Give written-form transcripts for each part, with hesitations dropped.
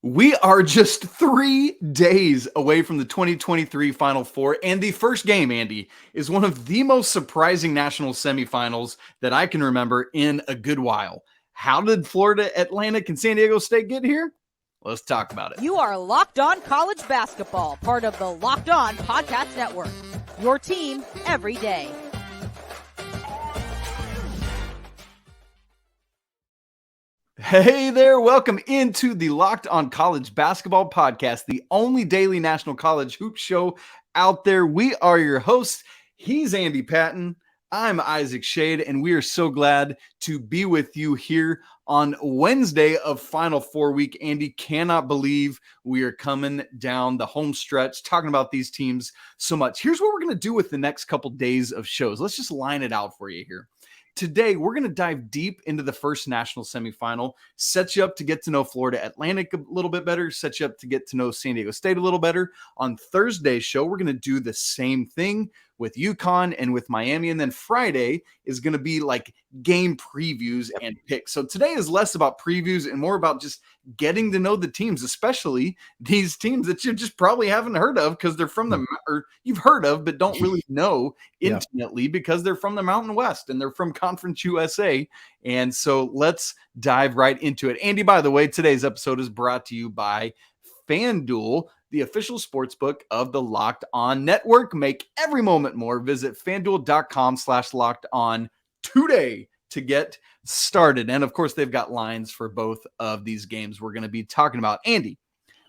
We are just 3 days away from the 2023 Final Four, and the first game, Andy, is one of the most surprising national semifinals that I can remember in a good while. How did Florida Atlantic and San Diego State get here? Let's talk about it. You are Locked On College Basketball, part of the Locked On Podcast Network. Your team every day. Hey there, welcome into the Locked On College Basketball Podcast, the only daily national college hoop show out there. We are your hosts. He's Andy Patton. I'm Isaac Shade, and we are so glad to be with you here on Wednesday of Final Four week. Andy, cannot believe we are coming down the home stretch, talking about these teams so much. Here's what we're going to do with the next couple days of shows. Let's just line it out for you here. Today, we're going to dive deep into the first national semifinal, set you up to get to know Florida Atlantic a little bit better, set you up to get to know San Diego State a little better. On Thursday's show, we're going to do the same thing with UConn and with Miami. And then Friday is going to be like game previews and picks. So today is less about previews and more about just getting to know the teams, especially these teams that you just probably haven't heard of because they're from the, or you've heard of, but don't really know intimately because they're from the Mountain West and they're from Conference USA. And so let's dive right into it. Andy, by the way, today's episode is brought to you by FanDuel, the official sportsbook of the Locked On Network. Make every moment more. Visit FanDuel.com/LockedOn today to get started. And of course, they've got lines for both of these games we're going to be talking about. Andy,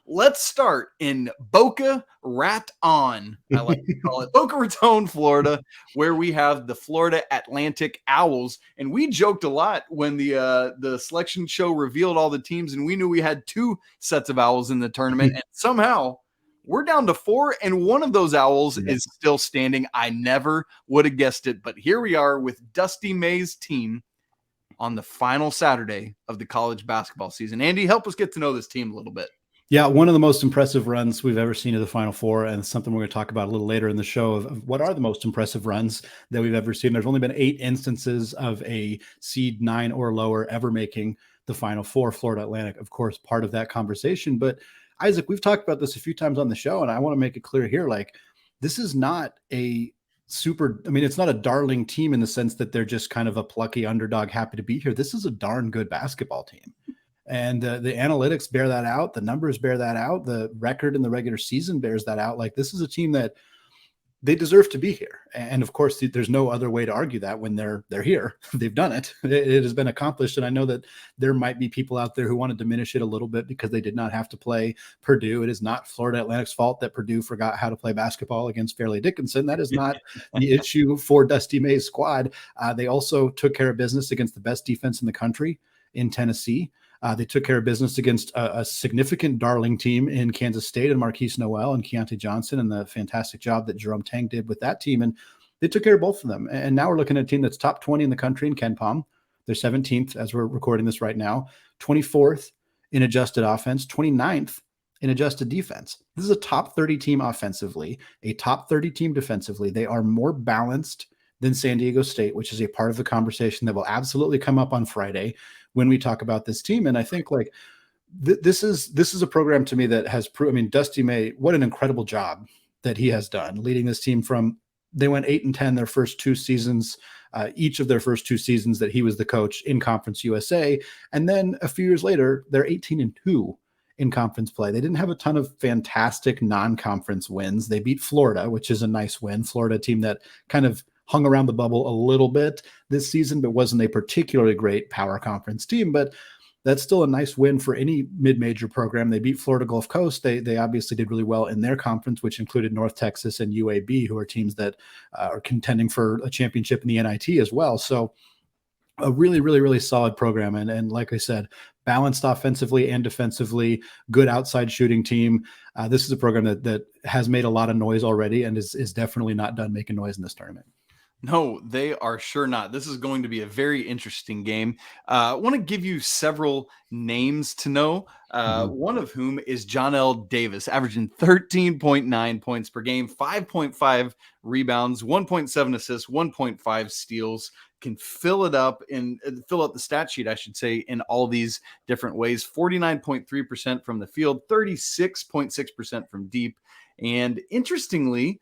let's start in Boca Raton. I like to call it Boca Raton, Florida, where we have the Florida Atlantic Owls. And we joked a lot when the selection show revealed all the teams, and we knew we had 2 sets of Owls in the tournament. And somehow we're down to 4, and one of those Owls is still standing. I never would have guessed it, but here we are with Dusty May's team on the final Saturday of the college basketball season. Andy, help us get to know this team a little bit. Yeah, one of the most impressive runs we've ever seen of the Final Four, and something we're going to talk about a little later in the show of what are the most impressive runs that we've ever seen. There's only been 8 instances of a seed 9 or lower ever making the Final Four. Florida Atlantic, of course, part of that conversation. But Isaac, we've talked about this a few times on the show, and I want to make it clear here, like, this is not a it's not a darling team in the sense that they're just kind of a plucky underdog happy to be here. This is a darn good basketball team. And the analytics bear that out. The numbers bear that out. The record in the regular season bears that out. Like, this is a team that they deserve to be here. And of course, there's no other way to argue that when they're here. They've done it. It has been accomplished. And I know that there might be people out there who want to diminish it a little bit because they did not have to play Purdue. It is not Florida Atlantic's fault that Purdue forgot how to play basketball against Fairleigh Dickinson. That is not the issue for Dusty May's squad. They also took care of business against the best defense in the country in Tennessee. They took care of business against a significant darling team in Kansas State and Marquise Noel and Keontae Johnson, and the fantastic job that Jerome Tang did with that team. And they took care of both of them. And now we're looking at a team that's top 20 in the country in KenPom. They're 17th as we're recording this right now, 24th in adjusted offense, 29th in adjusted defense. This is a top 30 team offensively, a top 30 team defensively. They are more balanced than San Diego State, which is a part of the conversation that will absolutely come up on Friday when we talk about this team. And I think like this is a program to me that has proven, Dusty May, what an incredible job that he has done leading this team from, they went 8-10 their first 2 seasons, each of their first 2 seasons that he was the coach in Conference USA. And then a few years later, they're 18-2 in conference play. They didn't have a ton of fantastic non-conference wins. They beat Florida, which is a nice win. Florida team that kind of hung around the bubble a little bit this season, but wasn't a particularly great power conference team. But that's still a nice win for any mid-major program. They beat Florida Gulf Coast. They obviously did really well in their conference, which included North Texas and UAB, who are teams that are contending for a championship in the NIT as well. So a really, really, really solid program. And like I said, balanced offensively and defensively, good outside shooting team. This is a program that has made a lot of noise already and is definitely not done making noise in this tournament. No, they are sure not. This is going to be a very interesting game. I want to give you several names to know, one of whom is John L. Davis, averaging 13.9 points per game, 5.5 rebounds, 1.7 assists, 1.5 steals. can fill it up and fill out the stat sheet, I should say, in all these different ways. 49.3% from the field, 36.6% from deep. And interestingly,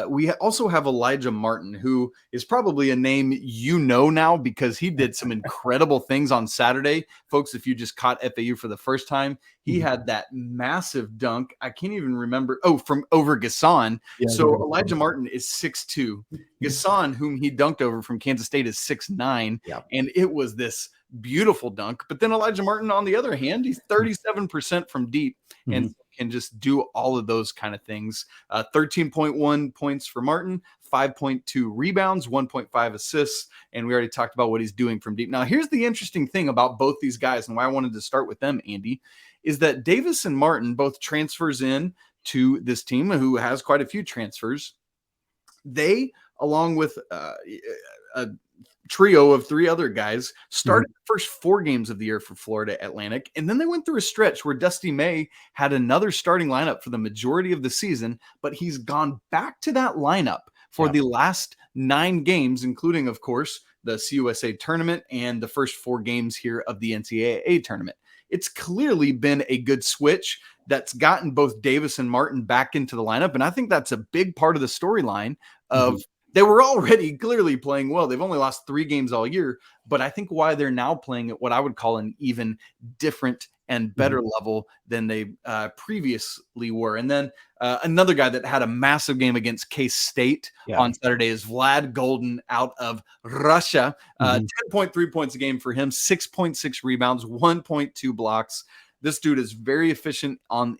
we also have Elijah Martin, who is probably a name you know now because he did some incredible things on Saturday. Folks, if you just caught FAU for the first time, he had that massive dunk. I can't even remember. Oh, from over Gasson. Yeah, so Elijah Martin is 6'2". Gasson, whom he dunked over from Kansas State, is 6'9". Yeah. And it was this beautiful dunk. But then Elijah Martin, on the other hand, he's 37% from deep and can just do all of those kind of things. 13.1 points for Martin, 5.2 rebounds, 1.5 assists. And we already talked about what he's doing from deep. Now, here's the interesting thing about both these guys and why I wanted to start with them, Andy, is that Davis and Martin, both transfers in to this team who has quite a few transfers. They, along with a trio of three other guys, started the first 4 games of the year for Florida Atlantic, and then they went through a stretch where Dusty May had another starting lineup for the majority of the season, but he's gone back to that lineup for the last 9 games, including, of course, the CUSA tournament and the first 4 games here of the NCAA tournament. It's clearly been a good switch that's gotten both Davis and Martin back into the lineup, and I think that's a big part of the storyline of they were already clearly playing well. They've only lost 3 games all year, but I think why they're now playing at what I would call an even different and better level than they previously were. And then another guy that had a massive game against K-State on Saturday is Vlad Golden out of Russia. 10.3 points a game for him, 6.6 rebounds, 1.2 blocks. This dude is very efficient on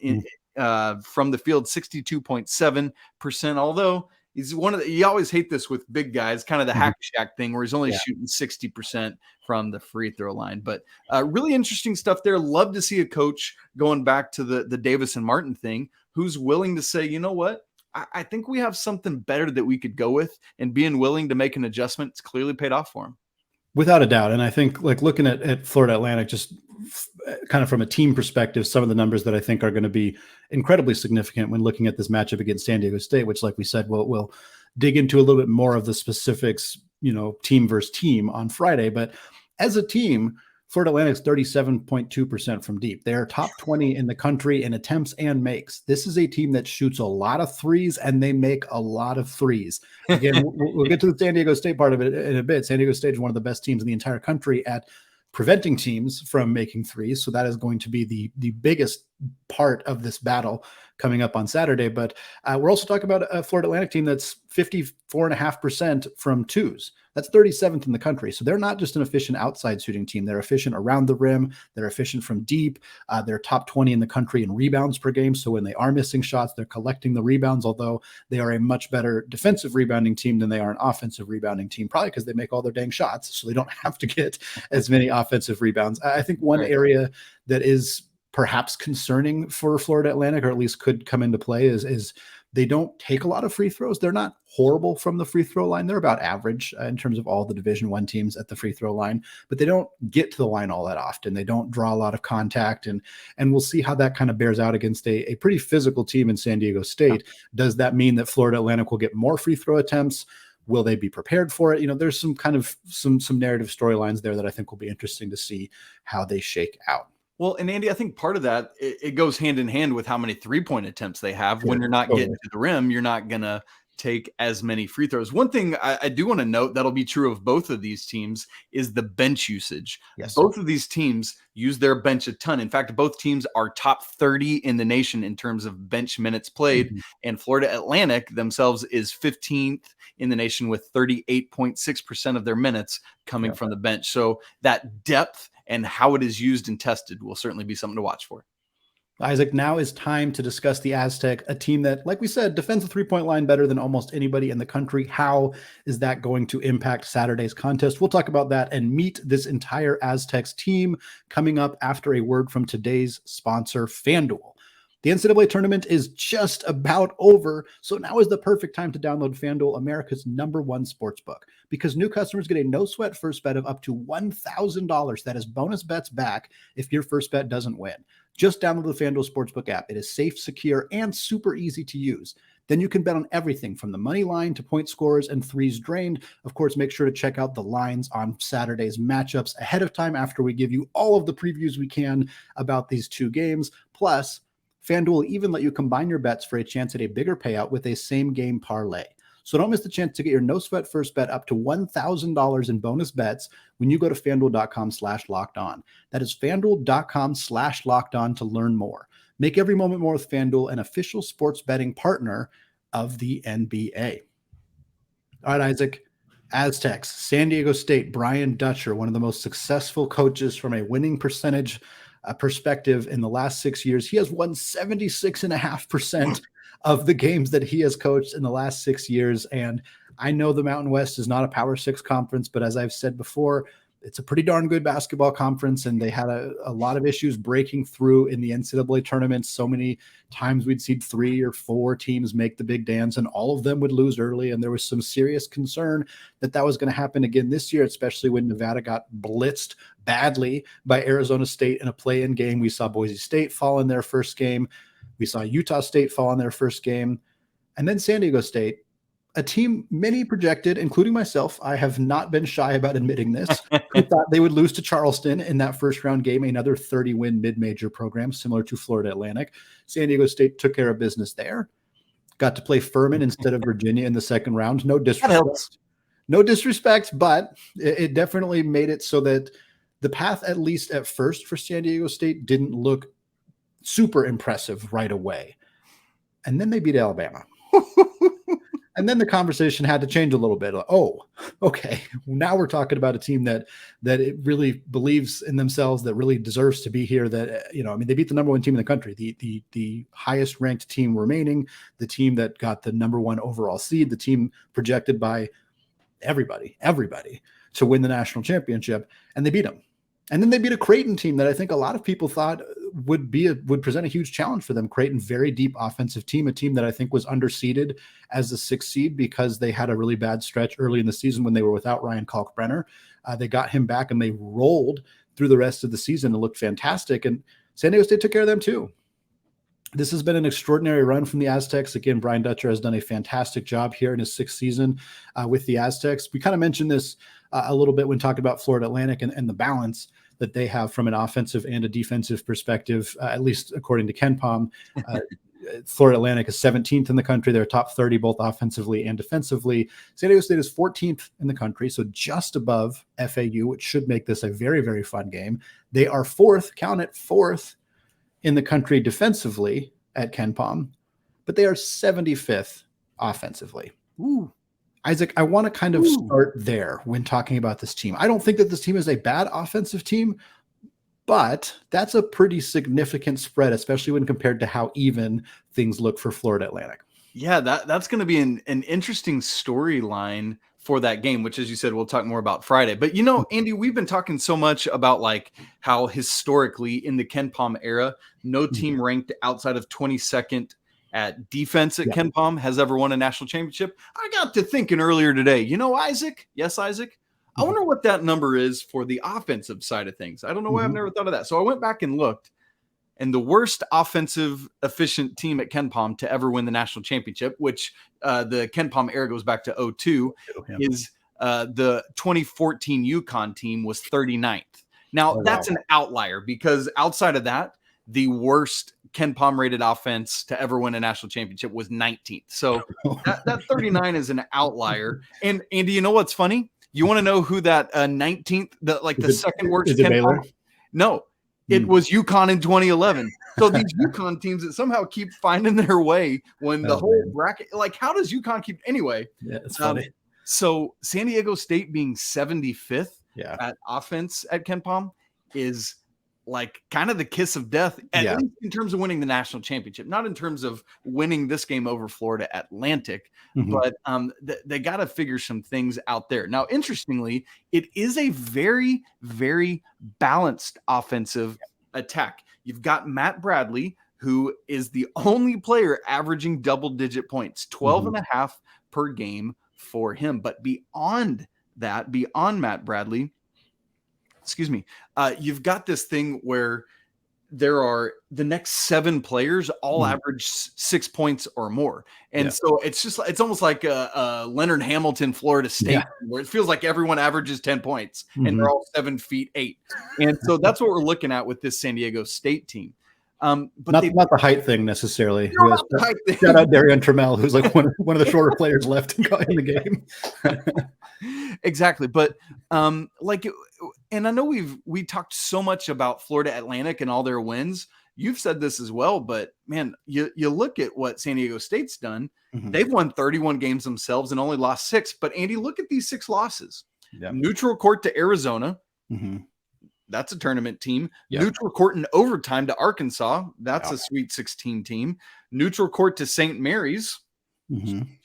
from the field, 62.7%, although he's one of the, you always hate this with big guys, kind of the hack shack thing where he's only shooting 60% from the free throw line. But really interesting stuff there. Love to see a coach going back to the Davis and Martin thing, who's willing to say, you know what, I think we have something better that we could go with, and being willing to make an adjustment. It's clearly paid off for him. Without a doubt. And I think, like, looking at Florida Atlantic, just kind of from a team perspective, some of the numbers that I think are going to be incredibly significant when looking at this matchup against San Diego State, which, like we said, we'll dig into a little bit more of the specifics, team versus team on Friday. But as a team, Florida Atlantic's 37.2% from deep. They're top 20 in the country in attempts and makes. This is a team that shoots a lot of threes, and they make a lot of threes. Again, we'll get to the San Diego State part of it in a bit. San Diego State is one of the best teams in the entire country at preventing teams from making threes. So that is going to be the biggest part of this battle coming up on Saturday. But we're also talking about a Florida Atlantic team that's 54.5% from twos. That's 37th in the country. So they're not just an efficient outside shooting team. They're efficient around the rim. They're efficient from deep. They're top 20 in the country in rebounds per game. So when they are missing shots, they're collecting the rebounds, although they are a much better defensive rebounding team than they are an offensive rebounding team, probably because they make all their dang shots. So they don't have to get as many offensive rebounds. I think one area that is perhaps concerning for Florida Atlantic, or at least could come into play, is they don't take a lot of free throws. They're not horrible from the free throw line. They're about average in terms of all the Division I teams at the free throw line, but they don't get to the line all that often. They don't draw a lot of contact, and we'll see how that kind of bears out against a pretty physical team in San Diego State. Does that mean that Florida Atlantic will get more free throw attempts? Will they be prepared for it? There's some kind of some narrative storylines there that I think will be interesting to see how they shake out. Well, and Andy, I think part of that, it goes hand in hand with how many 3-point attempts they have. When you're not getting to the rim, you're not going to take as many free throws. One thing I do want to note that'll be true of both of these teams is the bench usage. Yes. Both of these teams use their bench a ton. In fact, both teams are top 30 in the nation in terms of bench minutes played. And Florida Atlantic themselves is 15th in the nation with 38.6% of their minutes coming from the bench. So that depth and how it is used and tested will certainly be something to watch for. Isaac, now is time to discuss the Aztec, a team that, like we said, defends the three-point line better than almost anybody in the country. How is that going to impact Saturday's contest? We'll talk about that and meet this entire Aztecs team coming up after a word from today's sponsor, FanDuel. The NCAA tournament is just about over, so now is the perfect time to download FanDuel, America's #1 sportsbook, because new customers get a no-sweat first bet of up to $1,000. That is bonus bets back if your first bet doesn't win. Just download the FanDuel Sportsbook app. It is safe, secure, and super easy to use. then you can bet on everything from the money line to point scores and threes drained. Of course, make sure to check out the lines on Saturday's matchups ahead of time after we give you all of the previews we can about these two games. Plus, FanDuel will even let you combine your bets for a chance at a bigger payout with a same game parlay. So don't miss the chance to get your no sweat first bet up to $1,000 in bonus bets when you go to FanDuel.com/lockedon. That is FanDuel.com/lockedon to learn more. Make every moment more with FanDuel, an official sports betting partner of the NBA. All right, Isaac. Aztecs, San Diego State, Brian Dutcher, one of the most successful coaches from a winning percentage perspective in the last 6 years. He has won 76.5% of the games that he has coached in the last 6 years. And I know the Mountain West is not a Power Six conference, but as I've said before, it's a pretty darn good basketball conference, and they had a lot of issues breaking through in the NCAA tournament. So many times we'd see 3 or 4 teams make the big dance, and all of them would lose early. And there was some serious concern that was going to happen again this year, especially when Nevada got blitzed badly by Arizona State in a play-in game. We saw Boise State fall in their first game. We saw Utah State fall in their first game. And then San Diego State, a team many projected, including myself, I have not been shy about admitting this, who thought they would lose to Charleston in that first round game, another 30-win mid-major program similar to Florida Atlantic. San Diego State took care of business there. Got to play Furman instead of Virginia in the second round. No disrespect. No disrespect, but it definitely made it so that the path, at least at first for San Diego State, didn't look super impressive right away. And then they beat Alabama. And then the conversation had to change a little bit. Oh, okay. Now we're talking about a team that it really believes in themselves, that really deserves to be here. That, they beat the number one team in the country, the highest ranked team remaining, the team that got the number one overall seed, the team projected by everybody to win the national championship, and they beat them. And then they beat a Creighton team that I think a lot of people thought would present a huge challenge for them. Creighton, very deep offensive team, a team that I think was underseeded as the 6th seed because they had a really bad stretch early in the season when they were without Ryan Kalkbrenner. They got him back and they rolled through the rest of the season and looked fantastic. And San Diego State took care of them too. This has been an extraordinary run from the Aztecs. Again, Brian Dutcher has done a fantastic job here in his 6th season with the Aztecs. We kind of mentioned this a little bit when talking about Florida Atlantic and the balance that they have from an offensive and a defensive perspective, at least according to KenPom. Florida Atlantic is 17th in the country. They're top 30, both offensively and defensively. San Diego State is 14th in the country, so just above FAU, which should make this a very, very fun game. They are 4th, count it, 4th in the country defensively at KenPom, but they are 75th offensively. Ooh. Isaac, I want to kind of start there when talking about this team. I don't think that this team is a bad offensive team, but that's a pretty significant spread, especially when compared to how even things look for Florida Atlantic. Yeah, that's going to be an interesting storyline for that game, which, as you said, we'll talk more about Friday. But, Andy, we've been talking so much about like how historically in the KenPom era, no team ranked outside of 22nd at defense at KenPom has ever won a national championship. I got to thinking earlier today, Isaac? Yes, Isaac? I wonder what that number is for the offensive side of things. I don't know why I've never thought of that. So I went back and looked, and the worst offensive efficient team at KenPom to ever win the national championship, which the KenPom era goes back to 2002, is the 2014 UConn team was 39th. Now, that's an outlier because outside of that, the worst KenPom rated offense to ever win a national championship was 19th. So that 39 is an outlier. And Andy, you know what's funny? You want to know who that 19th, the second worst KenPom? No, it was UConn in 2011. So these UConn teams that somehow keep finding their way when the whole bracket, like how does UConn keep anyway? Yeah, it's funny. So San Diego State being 75th at offense at KenPom is like kind of the kiss of death, at least in terms of winning the national championship, not in terms of winning this game over Florida Atlantic, but they got to figure some things out there. Now, interestingly, it is a very, very balanced offensive attack. You've got Matt Bradley, who is the only player averaging double-digit points, 12 and a half per game for him. But beyond that, beyond Matt Bradley, you've got this thing where there are the next 7 players all average 6 points or more. And so it's almost like a Leonard Hamilton, Florida State, where it feels like everyone averages 10 points and they're all 7'8". And so that's what we're looking at with this San Diego State team. But not the height thing necessarily. Not the height thing. Shout out Darian Trammell, who's like one of the shorter players left in the game. Exactly. But and I know we talked so much about Florida Atlantic and all their wins. You've said this as well, but man, you look at what San Diego State's done. They've won 31 games themselves and only lost 6. But Andy, look at these 6 losses. Neutral court to Arizona. That's a tournament team. Neutral court in overtime to Arkansas. That's a Sweet 16 team. Neutral court to St. Mary's.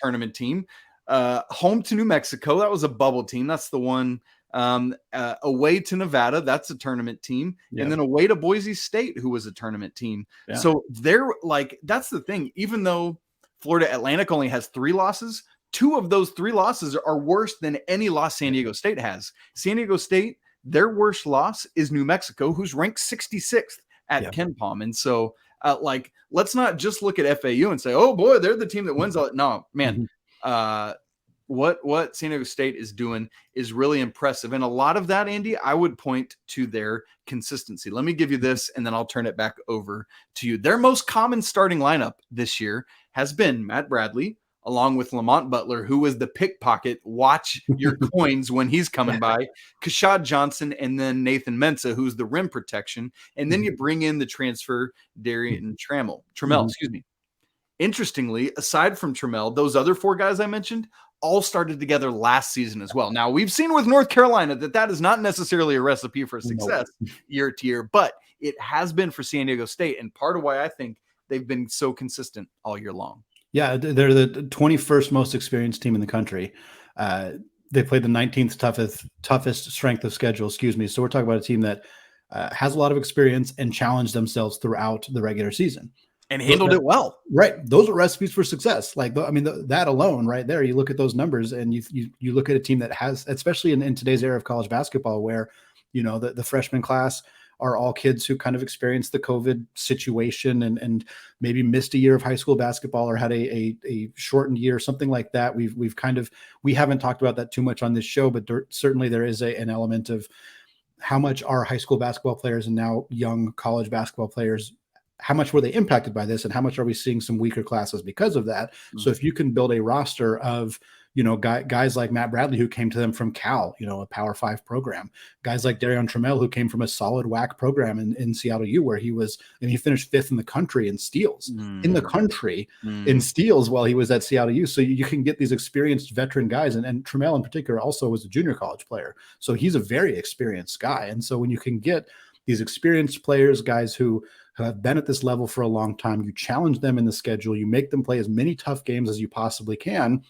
Tournament team. Home to New Mexico. That was a bubble team. That's the one. Away to Nevada. That's a tournament team. And then away to Boise State, who was a tournament team. So they're like, that's the thing. Even though Florida Atlantic only has 3 losses, 2 of those 3 losses are worse than any loss San Diego State has. San Diego State, their worst loss is New Mexico, who's ranked 66th at Ken Palm. And so, let's not just look at FAU and say, oh boy, they're the team that wins all. No, man, what San Diego State is doing is really impressive. And a lot of that, Andy, I would point to their consistency. Let me give you this, and then I'll turn it back over to you. Their most common starting lineup this year has been Matt Bradley, along with Lamont Butler, who was the pickpocket. Watch your coins when he's coming by. Kashad Johnson, and then Nathan Mensah, who's the rim protection. And then you bring in the transfer Darian Trammell. Excuse me. Interestingly, aside from Trammell, those other 4 guys I mentioned all started together last season as well. Now, we've seen with North Carolina that is not necessarily a recipe for success year to year, but it has been for San Diego State, and part of why I think they've been so consistent all year long. Yeah, they're the 21st most experienced team in the country. They played the 19th toughest strength of schedule, So we're talking about a team that has a lot of experience and challenged themselves throughout the regular season. And handled it well. Right. Those are recipes for success. That alone right there, you look at those numbers and you look at a team that has, especially in today's era of college basketball, where, the freshman class are all kids who kind of experienced the COVID situation and maybe missed a year of high school basketball or had a shortened year, something like that. We haven't talked about that too much on this show, but certainly there is an element of how much are high school basketball players and now young college basketball players, how much were they impacted by this, and how much are we seeing some weaker classes because of that? So if you can build a roster of, guys like Matt Bradley, who came to them from Cal, a Power 5 program, guys like Darian Trammell, who came from a solid WAC program in Seattle U, where he finished 5th in the country in steals, in steals while he was at Seattle U. So you can get these experienced veteran guys, and Trammell in particular also was a junior college player. So he's a very experienced guy. And so when you can get these experienced players, guys who have been at this level for a long time, you challenge them in the schedule, you make them play as many tough games as you possibly can.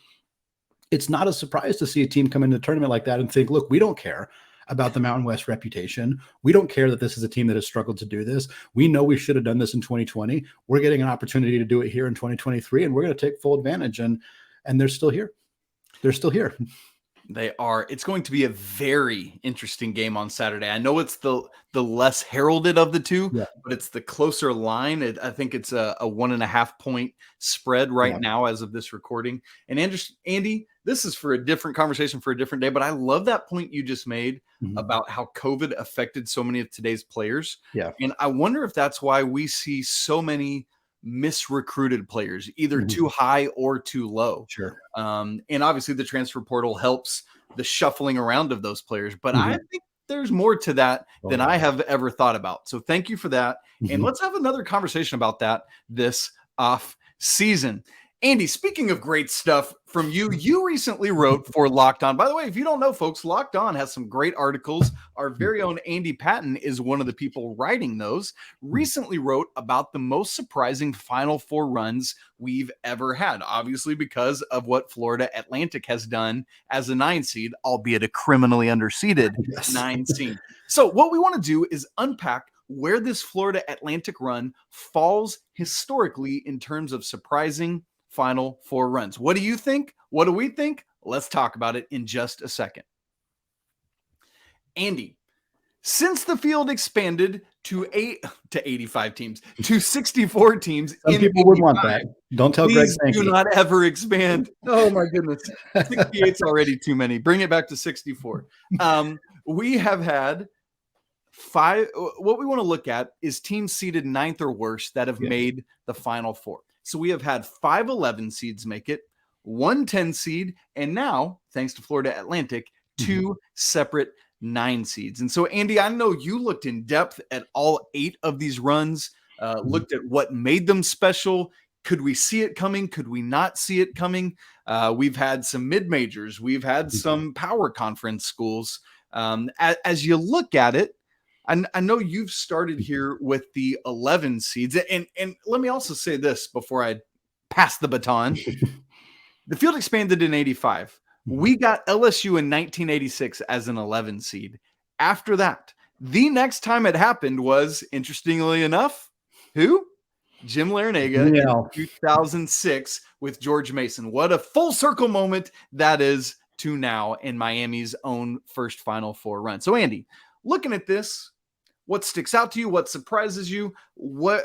It's not a surprise to see a team come into a tournament like that and think, look, we don't care about the Mountain West reputation. We don't care that this is a team that has struggled to do this. We know we should have done this in 2020. We're getting an opportunity to do it here in 2023, and we're going to take full advantage. And they're still here. They're still here. They are. It's going to be a very interesting game on Saturday. I know it's the less heralded of the two, but it's the closer line. I think it's a 1.5 point spread right now as of this recording. And Andy, this is for a different conversation for a different day, but I love that point you just made about how COVID affected so many of today's players. Yeah. And I wonder if that's why we see so many misrecruited players, either too high or too low. Sure. And obviously the transfer portal helps the shuffling around of those players, but I think there's more to that than I have ever thought about. So thank you for that. And let's have another conversation about that this off season. Andy, speaking of great stuff from you, you recently wrote for Locked On. By the way, if you don't know, folks, Locked On has some great articles. Our very own Andy Patton is one of the people writing those. Recently wrote about the most surprising Final Four runs we've ever had, obviously because of what Florida Atlantic has done as a 9 seed, albeit a criminally underseeded 9 seed. So what we want to do is unpack where this Florida Atlantic run falls historically in terms of surprising Final Four runs. What do you think? What do we think? Let's talk about it in just a second. Andy, since the field expanded to 85 teams, to 64 teams. Some people would want that. Don't tell Greg Please Sankey. do not ever expand. Oh my goodness. 68's already too many. Bring it back to 64. We have had five. What we want to look at is teams seeded 9th or worse that have made the Final Four. So we have had 5 11 seeds make it, 1 10 seed, and now, thanks to Florida Atlantic, 2 separate 9 seeds. And so, Andy, I know you looked in depth at all 8 of these runs, looked at what made them special. Could we see it coming? Could we not see it coming? We've had some mid-majors. We've had some power conference schools. As you look at it, I know you've started here with the 11 seeds. And let me also say this before I pass the baton. The field expanded in 85. We got LSU in 1986 as an 11 seed. After that, the next time it happened was, interestingly enough, who? Jim Larranaga in 2006 with George Mason. What a full circle moment that is to now in Miami's own first Final Four run. So, Andy, looking at this, what sticks out to you? What surprises you? What?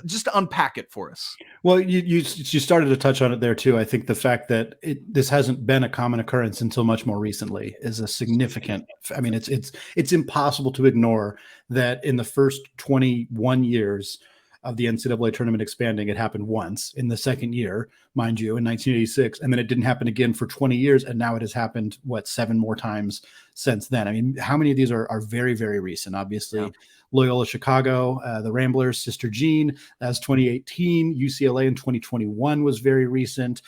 Just unpack it for us. Well, you started to touch on it there too. I think the fact that this hasn't been a common occurrence until much more recently is a significant. I mean, it's impossible to ignore that in the first 21 years of the NCAA tournament expanding, it happened once in the second year, mind you, in 1986, and then it didn't happen again for 20 years, and now it has happened 7 more times since then. I mean, how many of these are very, very recent? Obviously, Loyola Chicago, the Ramblers, Sister Jean, that's 2018. UCLA in 2021 was very recent.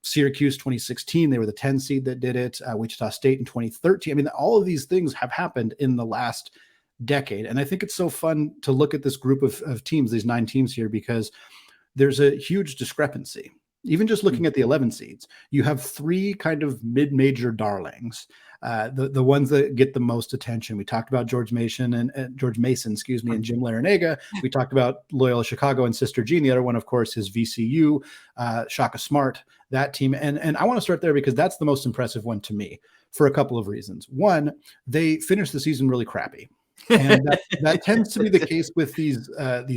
Syracuse 2016, they were the 10 seed that did it. Wichita State in 2013. I mean, all of these things have happened in the last decade. And I think it's so fun to look at this group of teams, these 9 teams here, because there's a huge discrepancy. Even just looking at the 11 seeds, you have 3 kind of mid-major darlings, the ones that get the most attention. We talked about George Mason, and Jim Larranaga. We talked about Loyola Chicago and Sister Jean. The other one, of course, is VCU, Shaka Smart, that team. And I want to start there because that's the most impressive one to me for a couple of reasons. One, they finished the season really crappy. And that tends to be the case with these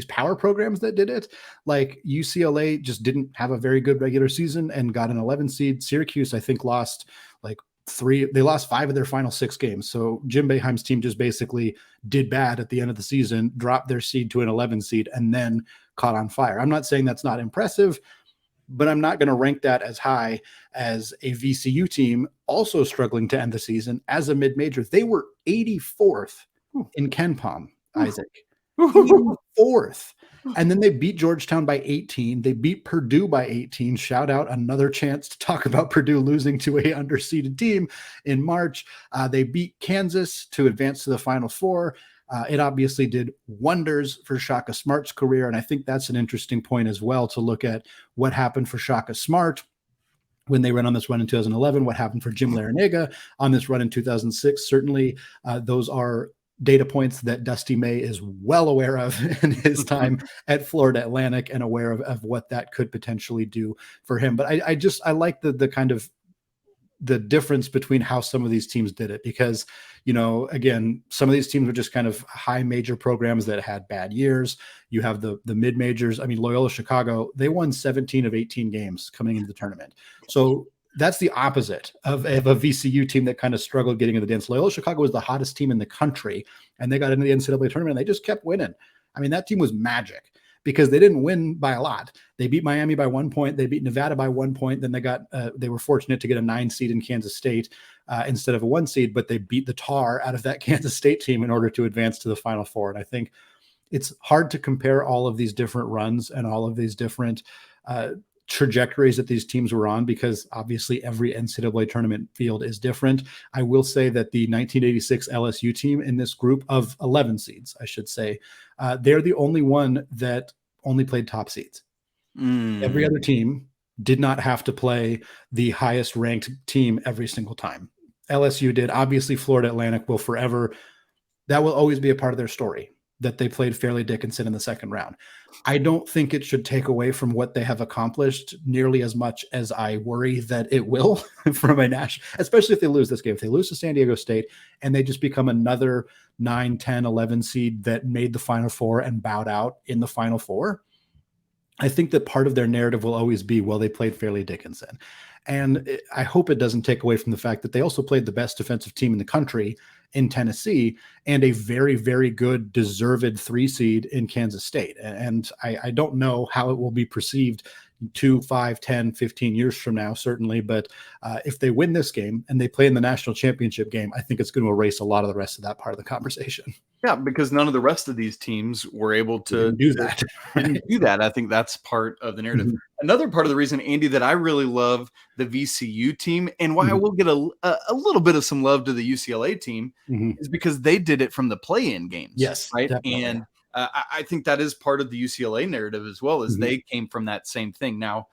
power programs that did it. Like UCLA just didn't have a very good regular season and got an 11 seed. Syracuse, I think, lost 5 of their final 6 games. So Jim Boeheim's team just basically did bad at the end of the season, dropped their seed to an 11 seed, and then caught on fire. I'm not saying that's not impressive, but I'm not going to rank that as high as a VCU team also struggling to end the season as a mid-major. They were 84th in KenPom, Isaac. 84th. And then they beat Georgetown by 18. They beat Purdue by 18. Shout out, another chance to talk about Purdue losing to a underseeded team in March. They beat Kansas to advance to the Final Four. It obviously did wonders for Shaka Smart's career. And I think that's an interesting point as well to look at what happened for Shaka Smart when they ran on this run in 2011, what happened for Jim Larranaga on this run in 2006. Certainly, those are data points that Dusty May is well aware of in his time at Florida Atlantic and aware of what that could potentially do for him. But I like the kind of the difference between how some of these teams did it, because, again, some of these teams were just kind of high major programs that had bad years. You have the mid majors. I mean, Loyola Chicago, they won 17 of 18 games coming into the tournament. So that's the opposite of a VCU team that kind of struggled getting in the dance. Loyola Chicago was the hottest team in the country, and they got into the NCAA tournament, and they just kept winning. I mean, that team was magic because they didn't win by a lot. They beat Miami by 1 point. They beat Nevada by 1 point. Then they were fortunate to get a 9 seed in Kansas State instead of a 1 seed, but they beat the tar out of that Kansas State team in order to advance to the Final Four. And I think it's hard to compare all of these different runs and all of these different trajectories that these teams were on, because obviously every NCAA tournament field is different. I will say that the 1986 LSU team in this group of 11 seeds, I should say, they're the only one that only played top seeds. Every other team did not have to play the highest ranked team every single time. LSU did. Obviously, Florida Atlantic will forever, that will always be a part of their story. that they played Fairleigh Dickinson in the second round. I don't think it should take away from what they have accomplished nearly as much as I worry that it will from a national, especially if they lose this game. If they lose to San Diego State and they just become another 9, 10, 11 seed that made the Final Four and bowed out in the Final Four, I think that part of their narrative will always be, well, they played Fairleigh Dickinson. And I hope it doesn't take away from the fact that they also played the best defensive team in the country in Tennessee and a very, very good deserved 3 seed in Kansas State. And I don't know how it will be perceived 2, 5, 10, 15 years from now, certainly. But if they win this game and they play in the national championship game, I think it's going to erase a lot of the rest of that part of the conversation. Yeah, because none of the rest of these teams were able to do that. Didn't do that. I think that's part of the narrative. Mm-hmm. Another part of the reason, Andy, that I really love the VCU team and why I will get a little bit of some love to the UCLA team is because they did it from the play-in games. Yes, right. Definitely. And I think that is part of the UCLA narrative as well, as they came from that same thing. Now,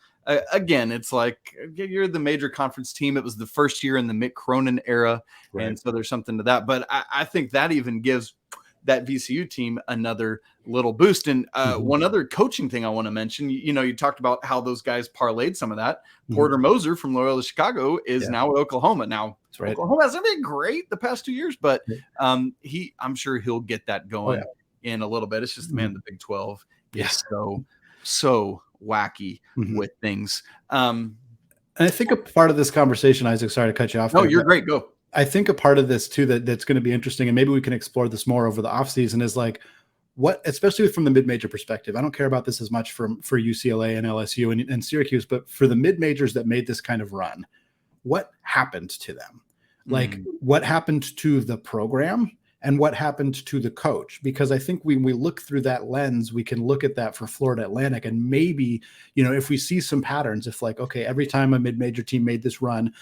again, it's like you're the major conference team. It was the first year in the Mick Cronin era, and so there's something to that. But I think that even gives that VCU team another little boost. And one other coaching thing I want to mention, you talked about how those guys parlayed some of that. Porter Moser from Loyola Chicago is now at Oklahoma. Now, Oklahoma hasn't been great the past 2 years, but I'm sure he'll get that going in a little bit. It's just, man, the Big 12 is so wacky with things. And I think a part of this conversation, Isaac, sorry to cut you off. No, you're great. Go. I think a part of this too that's going to be interesting, and maybe we can explore this more over the offseason, is like what, especially from the mid-major perspective. I don't care about this as much for UCLA and LSU and Syracuse, but for the mid-majors that made this kind of run, what happened to them? Like what happened to the program and what happened to the coach? Because I think when we look through that lens, we can look at that for Florida Atlantic, and maybe, if we see some patterns, if like, okay, every time a mid-major team made this run,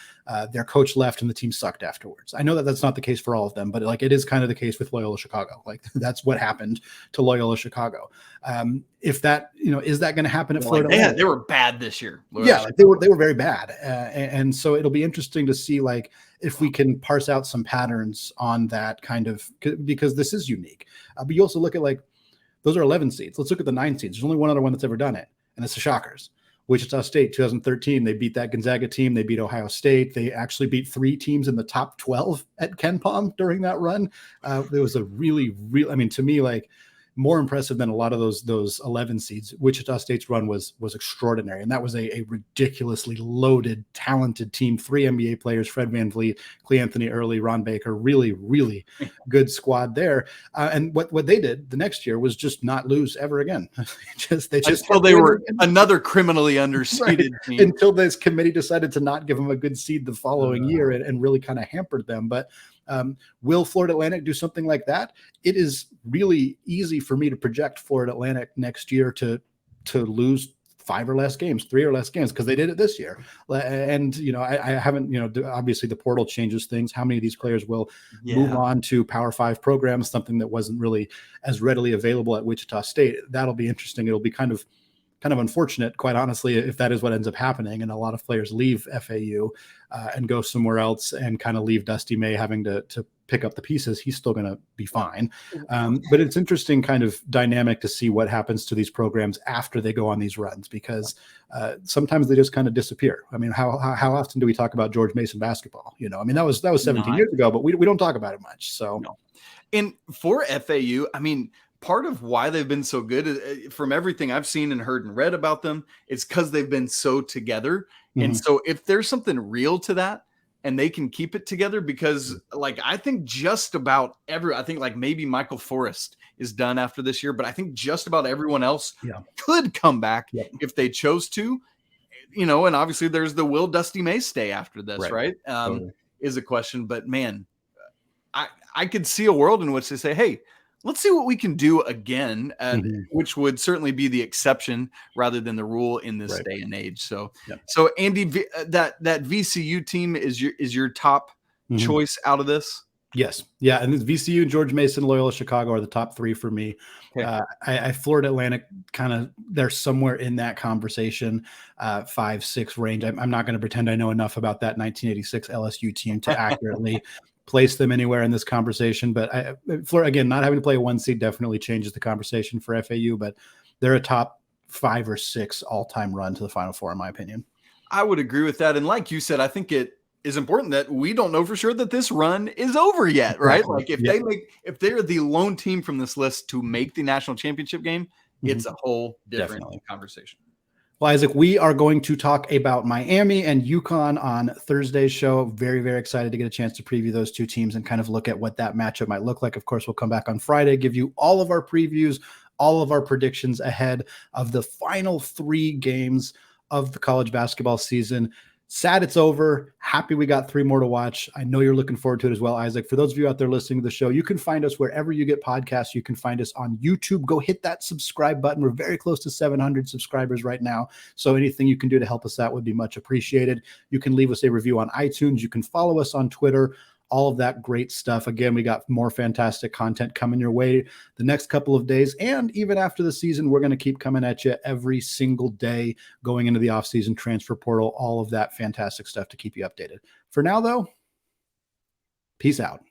their coach left and the team sucked afterwards. I know that that's not the case for all of them, but like it is kind of the case with Loyola Chicago. Like that's what happened to Loyola Chicago. If that, is that going to happen at Florida Atlantic? They were bad this year. Like they were very bad. And so it'll be interesting to see like if we can parse out some patterns on that kind of, because this is unique. But you also look at like, those are 11 seeds. Let's look at the 9 seeds. There's only one other one that's ever done it, and it's the Shockers. Wichita State, 2013, they beat that Gonzaga team. They beat Ohio State. They actually beat 3 teams in the top 12 at KenPom during that run. There was a really, to me, like more impressive than a lot of those 11 seeds. Wichita State's run was extraordinary, and that was a ridiculously loaded, talented team. 3 NBA players: Fred VanVleet, Cleanthony Early, Ron Baker. Really, really good squad there. And what they did the next year was just not lose ever again. They were another criminally underseeded team until this committee decided to not give them a good seed the following year and really kind of hampered them. But will Florida Atlantic do something like that? It is really easy for me to project Florida Atlantic next year to lose 5 or less games, 3 or less games, because they did it this year. And, I haven't, obviously the portal changes things. How many of these players will move on to Power 5 programs, something that wasn't really as readily available at Wichita State? That'll be interesting. It'll be kind of unfortunate, quite honestly, if that is what ends up happening, and a lot of players leave FAU and go somewhere else and kind of leave Dusty May having to pick up the pieces. He's still going to be fine. But it's interesting kind of dynamic to see what happens to these programs after they go on these runs, because sometimes they just kind of disappear. I mean, how often do we talk about George Mason basketball? That was 17 years ago, but we don't talk about it much. So, and for FAU, part of why they've been so good, from everything I've seen and heard and read about them, it's because they've been so together. And so if there's something real to that and they can keep it together, because like, I think just about I think like maybe Michael Forrest is done after this year, but I think just about everyone else could come back if they chose to, and obviously there's the will Dusty May stay after this, right? Is a question, but man, I could see a world in which they say, hey, let's see what we can do again, which would certainly be the exception rather than the rule in this day and age. So, so Andy, that VCU team is your top choice out of this? Yes. Yeah. And VCU, George Mason, Loyola Chicago are the top 3 for me. I Florida Atlantic they're somewhere in that conversation, 5-6 range. I'm not going to pretend I know enough about that 1986 LSU team to accurately place them anywhere in this conversation. But again, not having to play a 1 seed definitely changes the conversation for FAU, but they're a top 5 or 6 all-time run to the Final Four, in my opinion. I would agree with that. And like you said, I think it is important that we don't know for sure that this run is over yet, right? Exactly. Like if they're the lone team from this list to make the national championship game, it's a whole different conversation. Well, Isaac, we are going to talk about Miami and UConn on Thursday's show. Very, very excited to get a chance to preview those two teams and kind of look at what that matchup might look like. Of course, we'll come back on Friday, give you all of our previews, all of our predictions ahead of the final 3 games of the college basketball season. Sad it's over. Happy we got 3 more to watch. I know you're looking forward to it as well, Isaac. For those of you out there listening to the show, you can find us wherever you get podcasts. You can find us on YouTube. Go hit that subscribe button. We're very close to 700 subscribers right now. So anything you can do to help us out would be much appreciated. You can leave us a review on iTunes. You can follow us on Twitter. All of that great stuff. Again, we got more fantastic content coming your way the next couple of days. And even after the season, we're going to keep coming at you every single day going into the offseason, transfer portal, all of that fantastic stuff to keep you updated. For now, though, peace out.